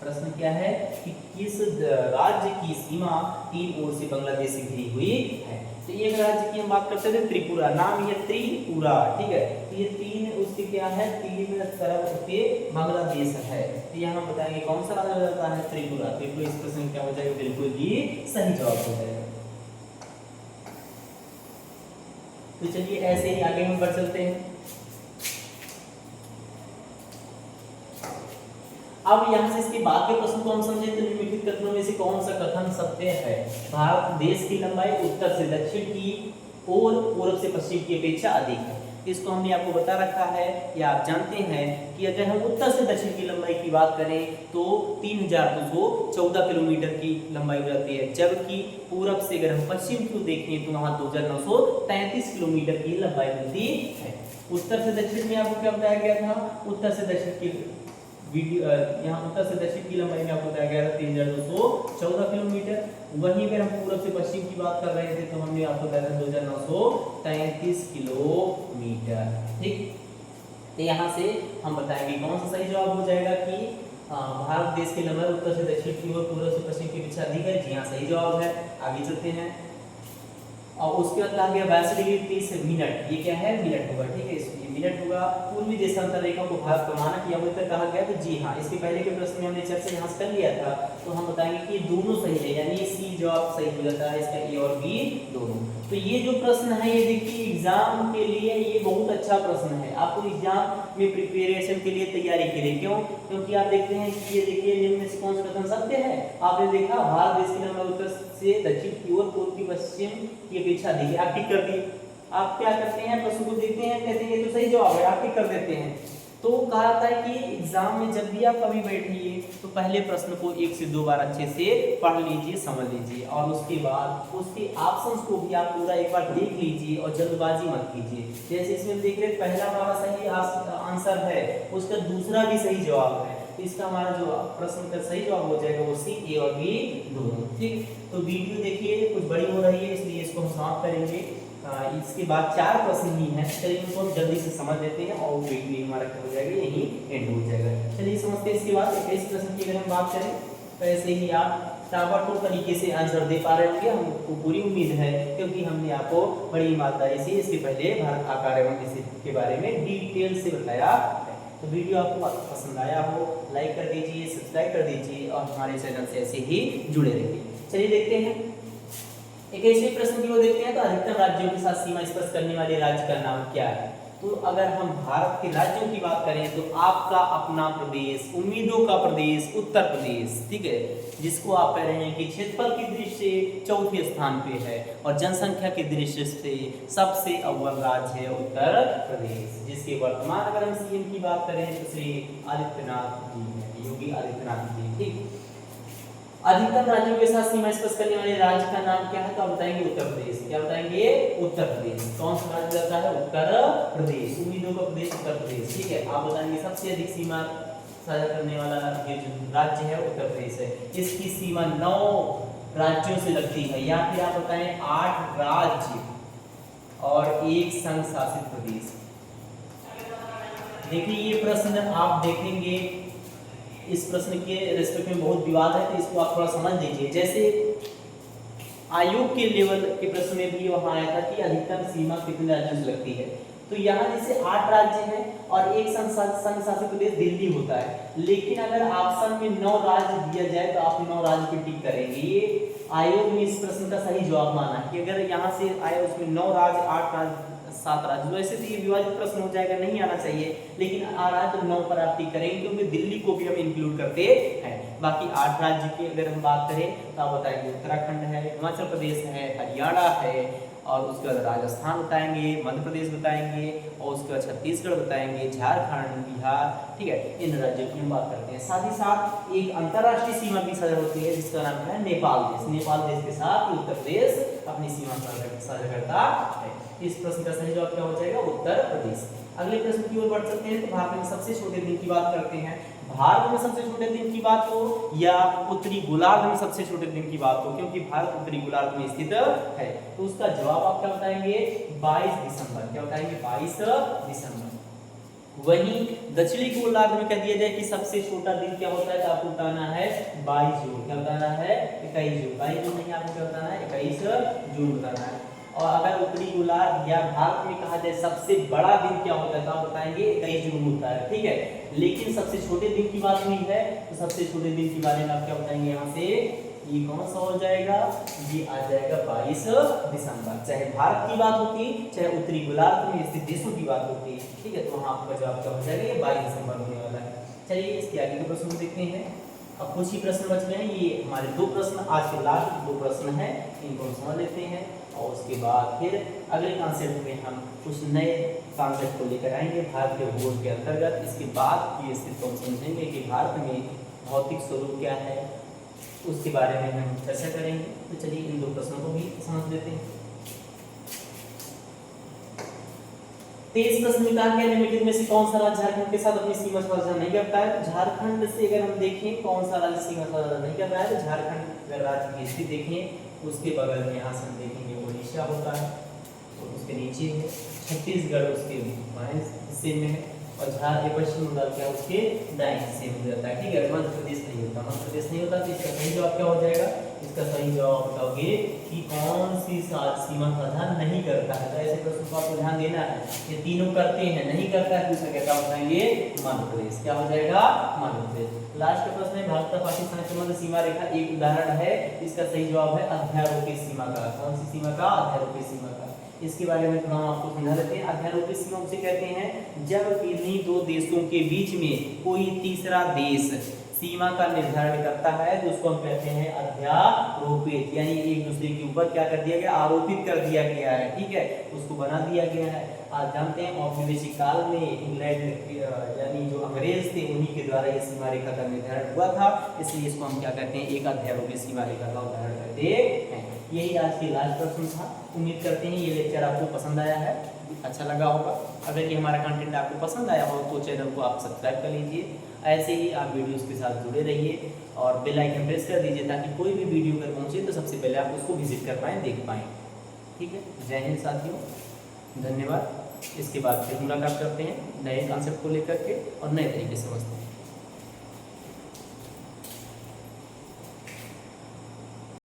प्रश्न क्या है कि किस राज्य की सीमा 3 ओर से बांग्लादेश से घिरी हुई है? तो एक राज्य की हम बात करते हैं त्रिपुरा, नाम ये त्रिपुरा, ठीक है। तो ये 3 उसके क्या है, 3 तरफ उसके बांग्लादेश है। तो यहाँ हम बताएंगे कौन सा राज्य हो जाता है, त्रिपुरा। त्रिपुरा इस प्रश्न क्या हो जाएगा, बिल्कुल ही सही जवाब हो जाएगा। तो चलिए ऐसे ही आगे हम बढ़ चलते हैं। अब यहाँ से इसके बाद के प्रश्न को हम समझें तो निम्नलिखित कथनों में से कौन सा कथन सत्य है? भारत देश की लंबाई उत्तर से दक्षिण की और पूर्व से पश्चिम की अपेक्षा अधिक है। इसको हमने आपको बता रखा है, या आप जानते हैं कि अगर हम उत्तर से दक्षिण की लंबाई की बात करें तो 3214 किलोमीटर की लंबाई हो जाती है, जबकि पूरब से अगर हम पश्चिम को देखें तो वहाँ 2933 किलोमीटर की लंबाई मिलती है। उत्तर से दक्षिण में आपको क्या बताया गया था, उत्तर से दक्षिण की यहाँ उत्तर से दक्षिण की लंबाई में आपको बताया गया था 3214 किलोमीटर। वहीं अगर हम पूरब से पश्चिम की बात कर रहे थे तो हमने आपको बताया था 2933 किलोमीटर, ठीक। तो यहाँ से हम बताएंगे कौन सा सही जवाब हो जाएगा कि भारत देश की लंबाई उत्तर से दक्षिण की ओर पूर्व से पश्चिम की अपेक्षा अधिक है। जी हाँ सही जवाब है। आगे चलते हैं और उसके बाद कहा गया 82 डिग्री 30 मिनट, ये क्या है, मिनट होगा, ठीक है, इसमें मिनट होगा। पूर्वी देशांतर रेखा को भारत का मानक या उत्तर कहा गया, तो जी हाँ इसके पहले के प्रश्न में हमने चर्चा यहाँ से कर लिया था। तो हम बताएंगे कि दोनों सही है, यानी सी जवाब सही हो जाता है, इसका ए और बी दोनों। तो ये जो प्रश्न है ये देखिए एग्जाम के लिए ये बहुत अच्छा प्रश्न है, आपको एग्जाम में प्रिपरेशन के लिए तैयारी के लिए। क्यों? क्योंकि आप देखते हैं कि ये देखिए निम्न में से कौन सा कथन सत्य है। आपने देखा भारत देश की लंबाई उत्तर से दक्षिण की ओर पूर्व की पश्चिम की अपेक्षा अधिक है, आप टिक कर दिए। आप क्या करते हैं, प्रश्न को देखते हैं, कहते हैं ये तो सही जवाब है, आप टिक कर देते हैं। तो कहा जाता है कि एग्जाम में जब भी आप कभी बैठिए तो पहले प्रश्न को 1 से 2 बार अच्छे से पढ़ लीजिए, समझ लीजिए, और उसके बाद उसके ऑप्शंस को भी आप पूरा एक बार देख लीजिए और जल्दबाजी मत कीजिए। जैसे इसमें देख रहे पहला हमारा सही आंसर है, उसका दूसरा भी सही जवाब है, तो इसका हमारा जो प्रश्न का सही जवाब हो जाएगा वो सी, ए और बी दोनों। ठीक, तो वीडियो देखिए कुछ बड़ी हो रही है इसलिए इसको हम समाप्त करेंगे। इसके बाद 4 प्रश्न ही हैं, चलिए इनको हम जल्दी से समझ लेते हैं और वीडियो हमारा क्या हो जाएगा, यही एंड हो जाएगा। चलिए समझते हैं। इसके बाद 21 प्रश्न की अगर हम बात करें तो ऐसे ही आप ताबड़तोड़ तरीके से आंसर दे पा रहे होंगे, हमको पूरी उम्मीद है, क्योंकि हमने आपको बड़ी ईमानदारी से इसके पहले भारत आकार एवं के बारे में डिटेल से बताया है। तो वीडियो आपको पसंद आया हो, लाइक कर दीजिए, सब्सक्राइब कर दीजिए और हमारे चैनल से ऐसे ही जुड़े रहिए। चलिए देखते हैं 21वें प्रश्न की ओर देखते हैं। तो अधिकतम राज्यों के साथ सीमा स्पर्श करने वाले राज्य का नाम क्या है? तो अगर हम भारत के राज्यों की बात करें तो आपका अपना प्रदेश, उम्मीदों का प्रदेश उत्तर प्रदेश, ठीक है, जिसको आप कह रहे हैं कि क्षेत्रफल की दृष्टि से चौथे स्थान पे है और जनसंख्या की दृष्टि से सबसे अव्वल राज्य है उत्तर प्रदेश, जिसके वर्तमान अगर हम सीएम की बात करें तो श्री आदित्यनाथ जी हैं, योगी आदित्यनाथ जी। ठीक, अधिकतम राज्यों के साथ सीमा स्पर्श करने वाले राज्य का नाम क्या है? तो आप बताएंगे उत्तर प्रदेश। क्या बताएंगे? उत्तर प्रदेश। कौन सा राज्य रहता है? उत्तर प्रदेश, उम्मीदों का प्रदेश उत्तर प्रदेश। ठीक है, आप बताएंगे सबसे अधिक सीमा साझा करने वाला ये जो राज्य है उत्तर प्रदेश है। इसकी सीमा 9 राज्यों से लगती है, या फिर आप बताएं 8 राज्य और 1 संघ शासित प्रदेश। देखिए ये प्रश्न आप देखेंगे, इस प्रश्न के रिस्पेक्ट में बहुत विवाद है, तो इसको आप थोड़ा समझ लीजिए। जैसे आयोग के लेवल के प्रश्न में भी वहां आया था कि अधिकतम सीमा कितने राज्यों से लगती है, तो यहाँ जैसे 8 राज्य हैं और 1 संघ शासित प्रदेश दिल्ली होता है, लेकिन अगर ऑप्शन में 9 राज्य दिया जाए तो आप 9 राज्य पे टिक करेंगे। ये आयोग ने इस प्रश्न का सही जवाब माना कि अगर यहाँ से आया उसमें 9 राज्य 8 राज्य 7 राज्य, वैसे तो ये विवादित प्रश्न हो जाएगा, नहीं आना चाहिए, लेकिन आ रहा है तो 9 पर आप टिक करेंगे क्योंकि दिल्ली को भी हम इंक्लूड करते हैं। बाकी 8 राज्य की अगर हम बात करें तो आप बताएंगे उत्तराखंड है, हिमाचल प्रदेश है, हरियाणा है, और उसके बाद राजस्थान बताएंगे, मध्य प्रदेश बताएंगे, और उसके बाद छत्तीसगढ़ बताएंगे, झारखंड, बिहार। ठीक है, इन राज्यों की हम बात करते हैं। साथ ही साथ एक अंतर्राष्ट्रीय सीमा भी साझा होती है जिसका नाम है नेपाल देश। नेपाल देश के साथ उत्तर प्रदेश अपनी सीमा साझा करता है। इस प्रश्न का सही जवाब क्या हो जाएगा? उत्तर प्रदेश। अगले प्रश्न की ओर बढ़ सकते हैं। तो भारत में सबसे छोटे दिन की बात करते हैं। भारत में सबसे छोटे दिन की बात हो या उत्तरी गोलार्ध में सबसे छोटे दिन की बात हो, क्योंकि भारत उत्तरी गोलार्ध में स्थित है, तो उसका जवाब आप क्या बताएंगे? 22 दिसंबर। क्या बताएंगे? 22 दिसंबर। वहीं दक्षिणी गोलार्ध में कह दिया जाए कि सबसे छोटा दिन क्या होता है, तो आपको बताना है 22 जून। क्या बताना है? 21 जून। 22 जून नहीं, आपको क्या बताना है? 21 जून बताना है। और अगर उत्तरी गोलार्ध या भारत में कहा जाए सबसे बड़ा दिन क्या होता है, तो आप बताएंगे 21 जून होता है। ठीक है, लेकिन सबसे छोटे दिन की बात हुई है तो सबसे छोटे दिन के बारे में आप क्या बताएंगे? यहाँ से ये कौन सा हो जाएगा? ये आ जाएगा 22 दिसंबर। चाहे भारत की बात होती, चाहे उत्तरी गोलार्ध में स्थित देशों की बात होती, ठीक है, तो वहाँ आपका जवाब क्या हो जाएगा? ये 22 दिसंबर होने वाला है। चलिए इसके आगे के प्रश्न देखते हैं। अब कुछ ही प्रश्न बच गए हैं, ये हमारे 2 प्रश्न, आज के लास्ट 2 प्रश्न हैं, इनको हम समझ लेते हैं और उसके बाद फिर अगले कॉन्सेप्ट में हम कुछ नए कॉन्सेप्ट को लेकर आएंगे भारतीय भूगोल के अंतर्गत। इसके बाद की स्थिति को हम समझेंगे कि भारत में भौतिक स्वरूप क्या है, उसके बारे में हम चर्चा करेंगे। तो चलिए इन 2 प्रश्नों को भी समझ लेते हैं। 23 प्रश्न में कहा गया निम्नलिखित में से कौन सा राज्य झारखंड के साथ अपनी सीमा साझा नहीं करता है? तो झारखंड से अगर हम देखें कौन सा राज्य सीमा साझा नहीं कर रहा है, तो झारखंड अगर राज्य की स्थिति देखें उसके बगल में यहाँ से हम देखेंगे ओडिशा होता है, तो उसके नीचे है छत्तीसगढ़, उसके बाएं हिस्से में है, और पश्चिम बंगाल क्या उसके दाएं हिस्से में रहता है। ठीक है, मध्य प्रदेश नहीं होता, मध्य प्रदेश नहीं होता, तो इसका सही जवाब क्या हो जाएगा? इसका सही जवाब बताओगे कि कौन सी सीमा साझा नहीं करता है। तो ऐसे प्रश्न को आपको ध्यान देना है, ये तीनों करते हैं, नहीं करता है, दूसरा क्या बताएंगे? मध्य प्रदेश। क्या हो जाएगा? मध्य प्रदेश। लास्ट का प्रश्न है भारत का पाकिस्तान के मध्य सीमा रेखा एक उदाहरण है, इसका सही जवाब है अध्यारोपीय सीमा का। कौन सी सीमा का? अध्यारोपीय सीमा का। इसके बारे में थोड़ा हम आपको समझा देते हैं। अध्यारोपीय सीमा उसे कहते हैं जब किन्हीं 2 देशों के बीच में कोई तीसरा देश सीमा का निर्धारण करता है, तो उसको हम कहते हैं अध्यारोपित, यानी एक दूसरे के ऊपर क्या कर दिया गया, आरोपित कर दिया गया है, ठीक है, उसको बना दिया गया है। आज जानते हैं औपनिवेशिक काल में इंग्लैंड यानी जो अंग्रेज थे उन्हीं के द्वारा ये सीमा रेखा का निर्धारण हुआ था, इसलिए इसको हम क्या कहते हैं, एक अध्यारोपित सीमा रेखा का उदाहरण करते हैं। यही आज के लास्ट प्रश्न था। उम्मीद करते हैं ये लेक्चर आपको पसंद आया है, अच्छा लगा होगा। अगर ये हमारा कंटेंट आपको पसंद आया हो तो चैनल को आप सब्सक्राइब कर लीजिए। ऐसे ही आप वीडियोस के साथ जुड़े रहिए और बेल आइकन प्रेस कर दीजिए ताकि कोई भी वीडियो अगर पहुंचे तो सबसे पहले आप उसको विजिट कर पाएँ, देख पाएँ। ठीक है, जय हिंद साथियों, धन्यवाद। इसके बाद फिर मुलाकात करते हैं नए कॉन्सेप्ट को लेकर के और नए तरीके से समझते हैं।